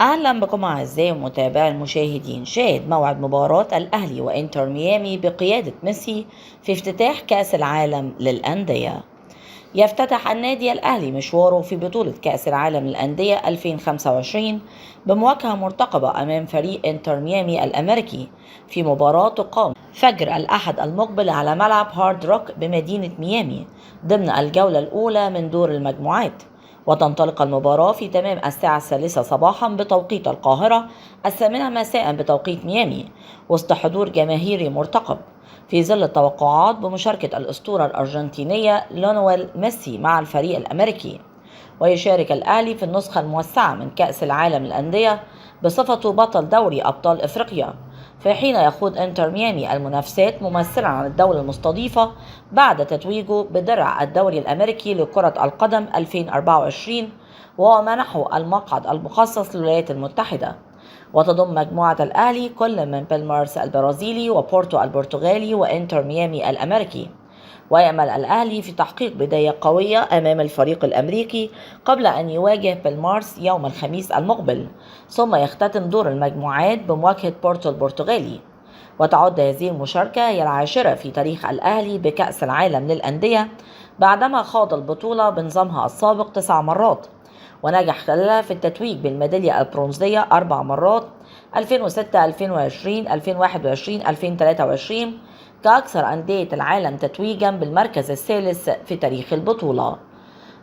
أهلا بكم أعزائي متابعي المشاهدين. شاهد موعد مباراة الأهلي وإنتر ميامي بقيادة ميسي في افتتاح كأس العالم للأندية. يفتتح النادي الأهلي مشواره في بطولة كأس العالم للأندية 2025 بمواجهة مرتقبة أمام فريق إنتر ميامي الأمريكي في مباراة تقام فجر الأحد المقبل على ملعب هارد روك بمدينة ميامي ضمن الجولة الأولى من دور المجموعات. وتنطلق المباراة في تمام الساعة 3 صباحا بتوقيت القاهرة، 8 مساء بتوقيت ميامي، وسط حضور جماهيري مرتقب في ظل التوقعات بمشاركة الأسطورة الأرجنتينية ليونيل ميسي مع الفريق الأمريكي. ويشارك الأهلي في النسخة الموسعة من كأس العالم للأندية بصفته بطل دوري أبطال إفريقيا، في حين يخوض إنتر ميامي المنافسات ممثلا عن الدولة المستضيفة بعد تتويجه بدرع الدوري الأمريكي لكرة القدم 2024، وهو منحه المقعد المخصص للولايات المتحدة. وتضم مجموعة الأهلي كل من بالمارس البرازيلي وبورتو البرتغالي وإنتر ميامي الأمريكي. ويأمل الأهلي في تحقيق بداية قوية أمام الفريق الأمريكي قبل أن يواجه بالمارس يوم الخميس المقبل، ثم يختتم دور المجموعات بمواجهة بورتو البرتغالي. وتعد هذه المشاركة هي العاشرة في تاريخ الأهلي بكأس العالم للأندية بعدما خاض البطولة بنظامها السابق 9 مرات، ونجح خلالها في التتويج بالميدالية البرونزية 4 مرات: 2006، 2020، 2021، 2023، كأكثر أندية العالم تتويجا بالمركز الثالث في تاريخ البطولة.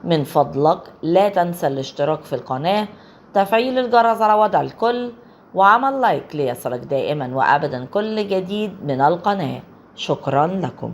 من فضلك لا تنسى الاشتراك في القناة، تفعيل الجرس على وضع الكل، وعمل لايك ليصلك دائما وأبدا كل جديد من القناة. شكرا لكم.